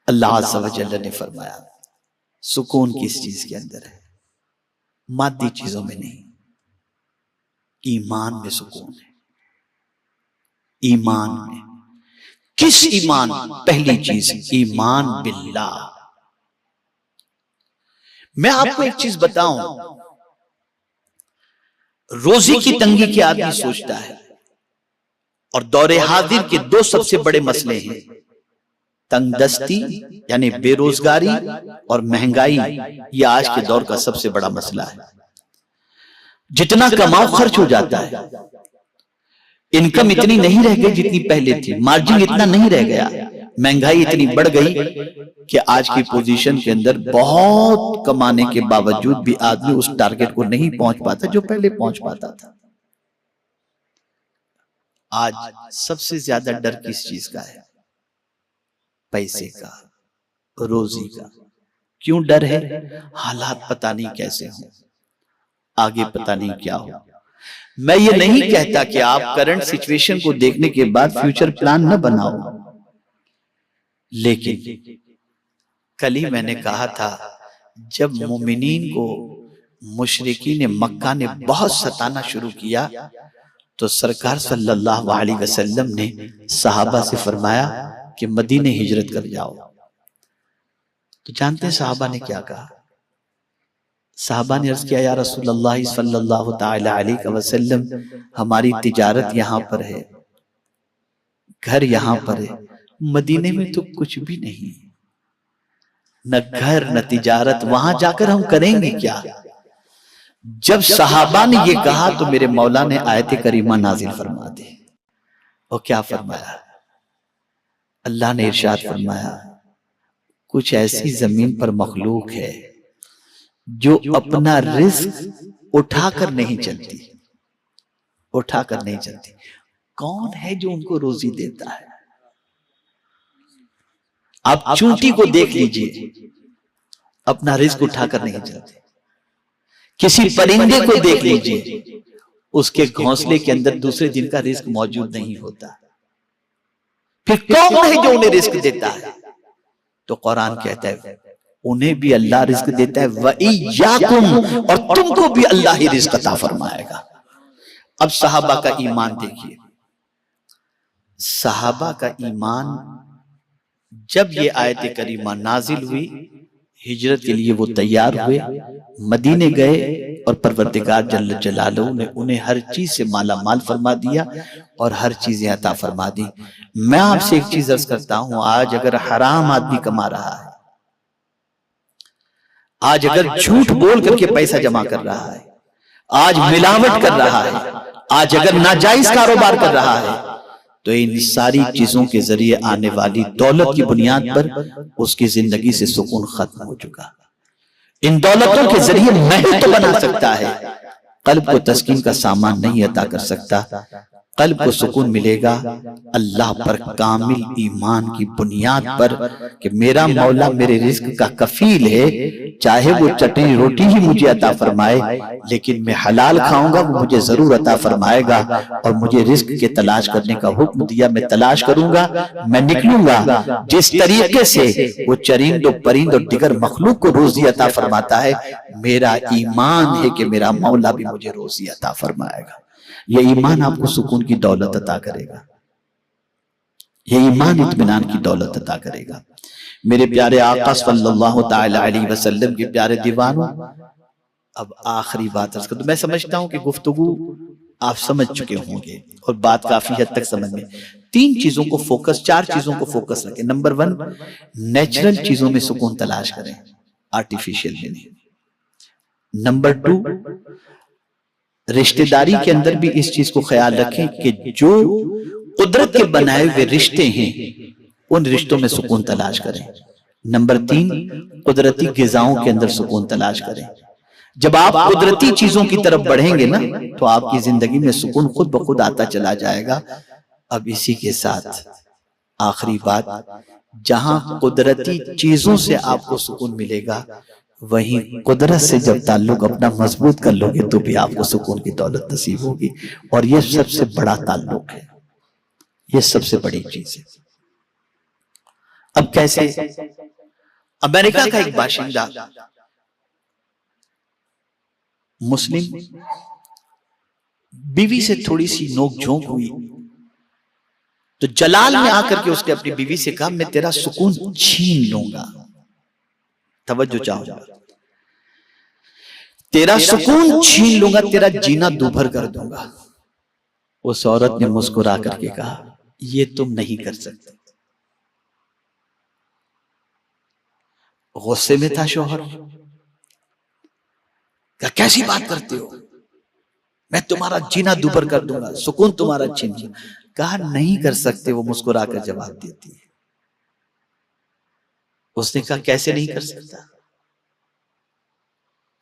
اللہ عز و جل نے فرمایا سکون کس چیز کے اندر ہے؟ مادی چیزوں میں نہیں، ایمان میں سکون ہے۔ ایمان میں کس ایمان؟ پہلی چیز ایمان باللہ۔ میں آپ کو ایک چیز بتاؤں، روزی کی تنگی کے آدمی سوچتا ہے، اور دور حاضر کے دو سب سے بڑے مسئلے ہیں، تنگ دستی یعنی بے روزگاری اور مہنگائی۔ یہ آج کے دور کا سب سے بڑا مسئلہ ہے۔ جتنا کماؤ خرچ ہو جاتا ہے، انکم اتنی نہیں رہ گئی جتنی پہلے تھی، مارجن اتنا نہیں رہ گیا، مہنگائی اتنی بڑھ گئی کہ آج کی پوزیشن کے اندر بہت کمانے کے باوجود بھی آدمی اس ٹارگٹ کو نہیں پہنچ پاتا جو پہلے پہنچ پاتا تھا۔ آج سب سے زیادہ ڈر کس چیز کا ہے؟ پیسے کا، روزی کا۔ کیوں ڈر ہے؟ حالات پتہ نہیں کیسے ہوں، آگے پتہ نہیں کیا ہو۔ میں یہ نہیں کہتا کہ آپ کرنٹ سچویشن کو دیکھنے کے بعد فیوچر پلان نہ بناؤ، لیکن کل ہی میں نے کہا تھا جب مومنین کو مشرکین مکہ نے بہت ستانا شروع کیا تو سرکار صلی اللہ علیہ وسلم نے صحابہ سے فرمایا کہ مدینے ہجرت کر جاؤ۔ تو جانتے ہیں صحابہ نے کیا کہا؟ صحابہ نے عرض کیا یا رسول اللہ صلی اللہ تعالی علیہ وسلم، ہماری تجارت یہاں پر ہے، گھر یہاں پر ہے، مدینے میں تو کچھ بھی نہیں، نہ گھر نہ تجارت، وہاں جا کر ہم کریں گے کیا؟ جب صحابہ نے یہ کہا تو میرے مولا نے آیت کریمہ نازل فرما دی۔ اور کیا فرمایا؟ اللہ نے ارشاد فرمایا کچھ ایسی زمین پر مخلوق ہے جو اپنا رزق اٹھا کر نہیں چلتی، اٹھا کر نہیں چلتی۔ کون ہے جو ان کو روزی دیتا ہے؟ آپ چونٹی کو دیکھ لیجئے، اپنا رزق اٹھا کر نہیں چلتے۔ کسی پرندے کو دیکھ لیجئے، اس کے گھونسلے کے اندر دوسرے دن کا رزق موجود نہیں ہوتا۔ پھر کون ہے جو انہیں رزق دیتا ہے؟ تو قرآن کہتا ہے انہیں بھی اللہ رزق دیتا ہے وَإِيَّاكُمْ، اور تم کو بھی اللہ ہی رزق عطا فرمائے گا۔ اب صحابہ کا ایمان دیکھیے، صحابہ کا ایمان جب یہ آیت کریمہ نازل ہوئی، ہجرت کے لیے وہ تیار ہوئے، مدینے گئے، اور پروردگار جل جلالہ نے انہیں ہر چیز سے مالا مال فرما دیا اور ہر چیزیں عطا فرما دی۔ میں آپ سے ایک چیز عرض کرتا ہوں، آج اگر حرام آدمی کما رہا ہے، آج اگر جھوٹ بول کر کے پیسہ جمع کر رہا ہے، آج ملاوٹ کر رہا ہے، آج اگر ناجائز کاروبار کر رہا ہے، تو ان ساری چیزوں کے ذریعے آنے والی دولت کی بنیاد پر اس کی زندگی سے سکون ختم ہو چکا۔ ان دولتوں کے ذریعے محل تو بنا سکتا ہے، قلب کو تسکین کا سامان نہیں عطا کر سکتا۔ قلب کو سکون ملے گا اللہ پر کامل ایمان کی بنیاد پر کہ میرا مولا میرے رزق کا کفیل ہے، چاہے وہ چٹنی روٹی ہی مجھے عطا فرمائے لیکن میں حلال کھاؤں گا، وہ مجھے ضرور عطا فرمائے گا، اور مجھے رزق کے تلاش کرنے کا حکم دیا، میں تلاش کروں گا، میں نکلوں گا۔ جس طریقے سے وہ چرند و پرند اور دیگر مخلوق کو روزی عطا فرماتا ہے، میرا ایمان ہے کہ میرا مولا بھی مجھے روزی عطا فرمائے گا۔ یہ ایمان آپ کو سکون کی دولت عطا کرے گا، یہ ایمان اطمینان کی دولت عطا کرے گا۔ میرے پیارے آقا صلی اللہ تعالی علیہ وسلم کے پیارے دیوانوں، اب آخری بات عرض کرتا ہوں۔ میں سمجھتا ہوں کہ گفتگو آپ سمجھ چکے ہوں گے اور بات کافی حد تک سمجھ میں۔ تین چیزوں کو فوکس، چار چیزوں کو فوکس رکھیں۔ نمبر 1، نیچرل چیزوں میں سکون تلاش کریں، آرٹیفیشل میں نہیں۔ نمبر 2، رشتہ داری کے اندر بھی اس چیز کو خیال رکھیں کہ جو قدرت کے بنائے ہوئے رشتے ہیں ان رشتوں میں سکون تلاش کریں۔ نمبر 3، قدرتی غذاؤں کے اندر سکون تلاش کریں۔ جب آپ قدرتی چیزوں کی طرف بڑھیں گے نا تو آپ کی زندگی میں سکون خود بخود آتا چلا جائے گا۔ اب اسی کے ساتھ آخری بات، جہاں قدرتی چیزوں سے آپ کو سکون ملے گا وہیں قدرت سے جب تعلق اپنا مضبوط کر لو گے تو بھی آپ کو سکون کی دولت نصیب ہوگی، اور یہ سب سے بڑا تعلق ہے، یہ سب سے بڑی چیز ہے۔ اب کیسے؟ امریکہ کا ایک باشندہ مسلم، بیوی سے تھوڑی سی نوک جھونک ہوئی تو جلال میں آ کر کے اس نے اپنی بیوی سے کہا میں تیرا سکون چھین لوں گا. توجہ چاہو گا، تیرا سکون چھین لوں گا، تیرا جینا دوبھر کر دوں گا. اس عورت نے مسکرا کر کے کہا یہ تم نہیں کر سکتے. غصے میں تھا شوہر، کہا کیسی بات کرتے ہو، میں تمہارا جینا دوبھر کر دوں گا، سکون تمہارا چھین لوں گا. کہا نہیں کر سکتے. وہ مسکرا کر جواب دیتی ہے. اس نے کہا کیسے نہیں کر سکتا؟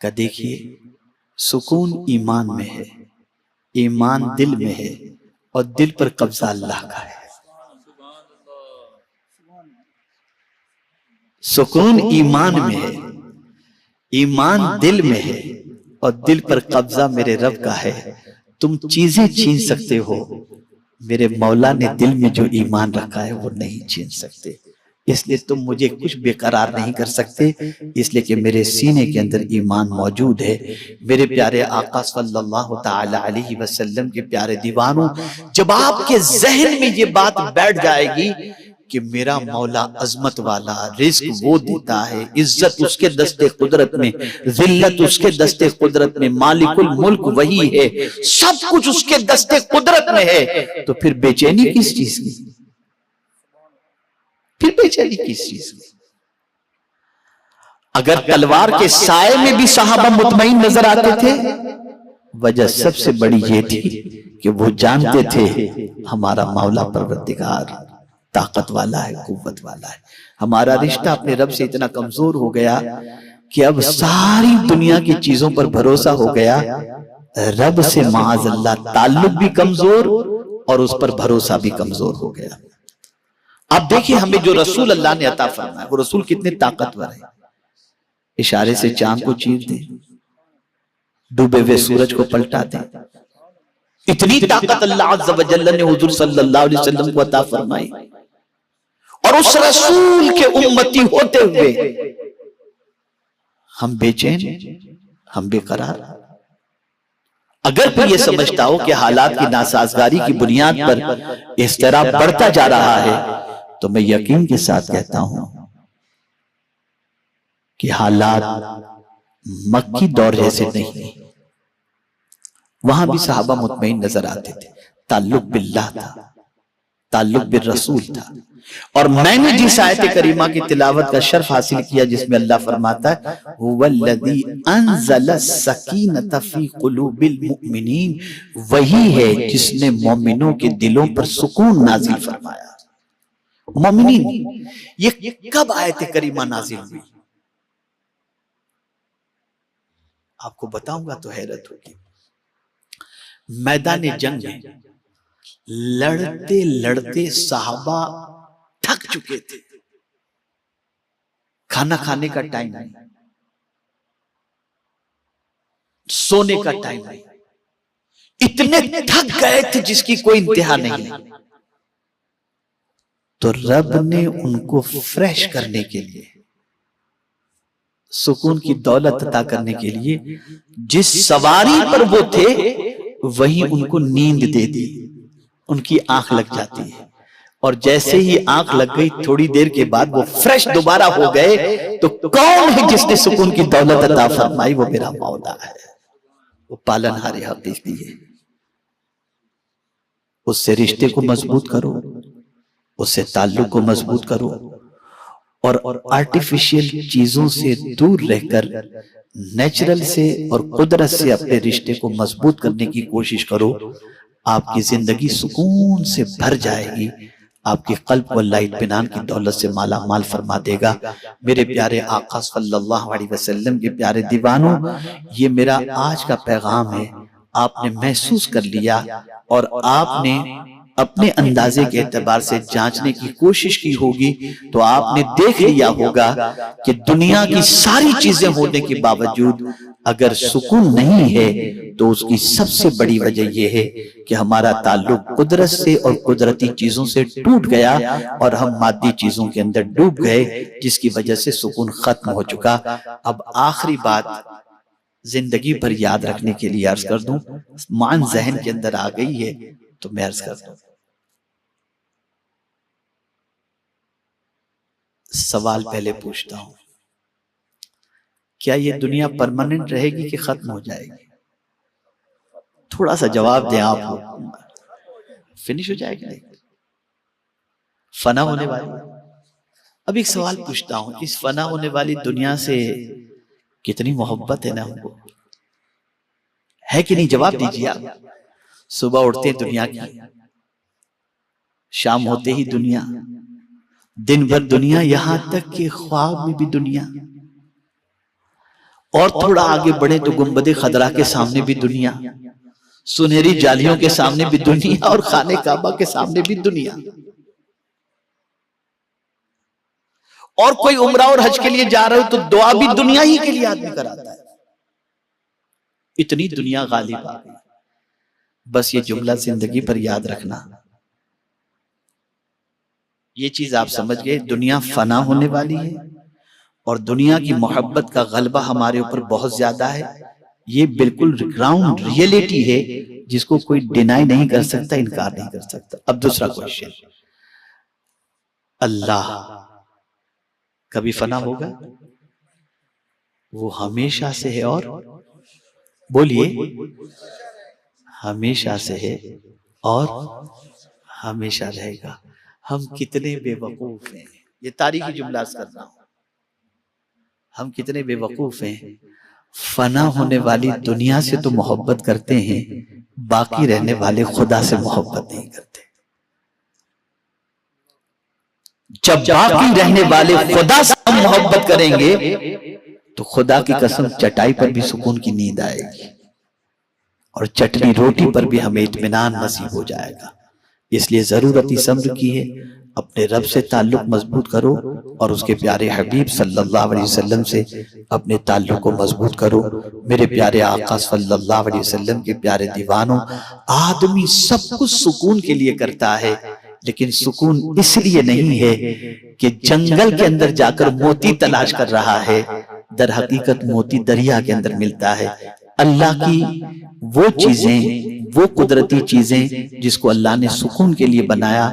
کہا دیکھیے سکون ایمان میں ہے، ایمان دل میں ہے، اور دل پر قبضہ اللہ کا ہے. سکون ایمان میں ہے، ایمان دل میں ہے، اور دل پر قبضہ میرے رب کا ہے. تم چیزیں چھین سکتے ہو، میرے مولا نے دل میں جو ایمان رکھا ہے وہ نہیں چھین سکتے. اس لیے تم مجھے کچھ بے قرار نہیں کر سکتے، اس لیے کہ میرے سینے کے اندر ایمان موجود ہے. میرے پیارے آقا صلی اللہ تعالی علیہ وسلم کے پیارے دیوانوں، جب آپ کے ذہن میں یہ بات بیٹھ جائے گی کہ میرا مولا عظمت والا، رزق وہ دیتا ہے، عزت اس کے دست قدرت میں، ذلت اس کے دست قدرت میں، مالک الملک وہی ہے، سب کچھ اس کے دست قدرت میں ہے، تو پھر بے چینی کس چیز کی؟ پھر بے چینی کس چیز کی؟ اگر تلوار کے سائے میں بھی صحابہ مطمئن نظر آتے تھے، وجہ سب سے بڑی یہ تھی کہ وہ جانتے تھے ہمارا مولا پروردگار طاقت والا ہے، قوت والا ہے. ہمارا رشتہ اپنے رب سے اتنا کمزور ہو گیا کہ اب ساری دنیا کی چیزوں پر بھروسہ ہو گیا، رب سے معاذ اللہ تعلق بھی کمزور اور اس پر بھروسہ بھی کمزور ہو گیا. اب دیکھیں ہمیں جو رسول اللہ نے عطا فرمایا، وہ رسول کتنے طاقتور ہے. اشارے سے چاند کو چیر دیں، ڈوبے ہوئے سورج کو پلٹا دیں. اتنی طاقت اللہ عز و جل نے حضور صلی اللہ علیہ وسلم کو عطا فرمائی، اور اس رسول کے امتی ہوتے ہوئے ہم بے چین، ہم بے قرار. اگر کوئی یہ سمجھتا ہو کہ حالات کی ناسازگاری کی بنیاد پر اضطراب بڑھتا جا رہا ہے، تو میں یقین کے ساتھ کہتا ہوں کہ حالات مکی دور جیسے نہیں. وہاں بھی صحابہ مطمئن نظر آتے تھے، تعلق باللہ تھا، تعلق بالرسول تھا. اور میں نے جس آیت کریمہ کی تلاوت کا شرف حاصل کیا جس میں اللہ فرماتا ہے هو الذی انزل السکینۃ فی قلوب المؤمنین، وہی ہے جس نے مومنوں کے دلوں پر سکون نازل فرمایا. مومنین، یہ کب آیت کریمہ نازل ہوئی؟ آپ کو بتاؤں گا تو حیرت ہوگی. میدان جنگ میں لڑتے لڑتے صحابہ تھک چکے تھے، کھانا کھانے کا ٹائم نہیں، سونے کا ٹائم نہیں، اتنے تھک گئے تھے جس کی کوئی انتہا نہیں. تو رب نے ان کو فریش کرنے کے لیے، سکون کی دولت عطا کرنے کے لیے، جس سواری پر وہ تھے وہی ان کو نیند دے دی. ان کی آنکھ لگ جاتی ہے، اور جیسے ہی آنکھ لگ گئی تھوڑی دیر کے بعد وہ فریش دوبارہ ہو گئے. تو کون ہے جس نے سکون کی دولت عطا فرمائی؟ وہ میرا مولا ہے، وہ پالنہار حقیقی ہے. اس سے رشتے کو مضبوط کرو، اس سے تعلق کو مضبوط کرو، اور آرٹیفیشل چیزوں سے دور رہ کر نیچرل سے اور قدرت سے اپنے رشتے کو مضبوط کرنے کی کوشش کرو. آپ کی زندگی سکون سے بھر جائے گی، آپ کے قلب کو اللہ اطمینان کی دولت سے مالا مال فرما دے گا. میرے پیارے آقا صلی اللہ علیہ وسلم کے پیارے دیوانوں، یہ میرا آج کا پیغام ہے. آپ نے محسوس کر لیا اور آپ نے اپنے اندازے کے اعتبار سے جانچنے کی کوشش کی ہوگی تو آپ نے دیکھ لیا ہوگا کہ دنیا کی ساری چیزیں ہونے کے باوجود اگر سکون نہیں ہے تو اس کی سب سے بڑی وجہ یہ ہے کہ ہمارا تعلق قدرت سے اور قدرتی چیزوں سے ٹوٹ گیا اور ہم مادی چیزوں کے اندر ڈوب گئے، جس کی وجہ سے سکون ختم ہو چکا۔ اب آخری بات زندگی بھر یاد رکھنے کے لیے عرض کر دوں، مان ذہن کے اندر آ گئی ہے تو میں عرض کر دوں، سوال پہلے پوچھتا ہوں، کیا یہ دنیا پرماننٹ رہے گی کہ ختم ہو جائے گی؟ تھوڑا سا جواب دیں آپ، فنش ہو جائے گی نہیں، فنا ہونے والی۔ اب ایک سوال پوچھتا ہوں، اس فنا ہونے والی دنیا سے کتنی محبت ہے نا ہم کو، ہے کہ نہیں؟ جواب دیجیے آپ۔ صبح اٹھتے دنیا کی، شام ہوتے ہی دنیا، دن بھر دنیا، یہاں تک کہ خواب میں بھی دنیا، اور تھوڑا آگے بڑھے تو گنبد خضرا کے سامنے بھی دنیا، سنہری جالیوں کے سامنے بھی دنیا، اور خانہ کعبہ کے سامنے بھی دنیا، اور کوئی عمرہ اور حج کے لیے جا رہے ہو تو دعا بھی دنیا ہی کے لیے آدمی کراتا ہے۔ اتنی دنیا غالب آ گئی۔ بس یہ جملہ زندگی پر یاد رکھنا، یہ چیز آپ سمجھ گئے، دنیا فنا ہونے والی ہے اور دنیا کی محبت کا غلبہ ہمارے اوپر بہت زیادہ ہے، یہ بالکل گراؤنڈ ریئلٹی ہے جس کو کوئی ڈینائی نہیں کر سکتا، انکار نہیں کر سکتا۔ اب دوسرا کوشچن، اللہ کبھی فنا ہوگا؟ وہ ہمیشہ سے ہے، اور بولیے، ہمیشہ سے ہے اور ہمیشہ رہے گا۔ ہم کتنے بے وقوف ہیں، یہ تاریخی جملہ کر رہا ہوں، ہم کتنے بے وقوف ہیں، فنا ہونے والی دنیا سے تو محبت کرتے ہیں، باقی رہنے والے خدا سے محبت نہیں کرتے۔ جب باقی رہنے والے خدا سے ہم محبت کریں گے تو خدا کی قسم چٹائی پر بھی سکون کی نیند آئے گی، اور چٹنی روٹی پر بھی ہمیں اطمینان نصیب ہو جائے گا۔ اس لیے ضرورت صبر کی ہے، اپنے رب سے تعلق مضبوط کرو اور اس کے پیارے حبیب صلی اللہ علیہ وسلم سے اپنے تعلق کو مضبوط کرو۔ میرے پیارے آقا صلی اللہ علیہ وسلم کے پیارے دیوانوں، آدمی سب کچھ سکون کے لیے کرتا ہے، لیکن سکون اس لیے نہیں ہے کہ جنگل کے اندر جا کر موتی تلاش کر رہا ہے، در حقیقت موتی دریا کے اندر ملتا ہے۔ اللہ کی وہ چیزیں، وہ قدرتی چیزیں جس کو اللہ نے سکون کے لیے بنایا،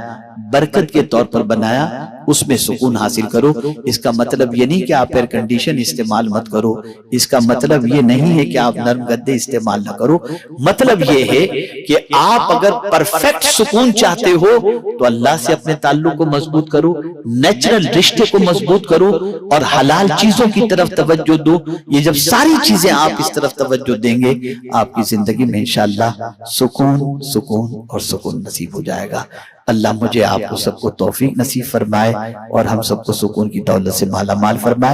برکت کے طور پر بنایا، اس میں سکون حاصل کرو۔ اس کا مطلب یہ نہیں کہ آپ ایئر کنڈیشن استعمال مت کرو، اس کا مطلب یہ نہیں ہے کہ آپ نرم گدے استعمال نہ کرو، مطلب یہ ہے کہ آپ اگر پرفیکٹ سکون چاہتے ہو تو اللہ سے اپنے تعلق کو مضبوط کرو، نیچرل رشتے کو مضبوط کرو، اور حلال چیزوں کی طرف توجہ دو۔ یہ جب ساری چیزیں آپ اس طرف توجہ دیں گے، آپ کی زندگی میں انشاءاللہ سکون سکون اور سکون نصیب ہو جائے گا۔ اللہ مجھے آپ کو سب کو توفیق نصیب فرمائے اور ہم سب کو سکون کی دولت سے مالا مال فرمائے۔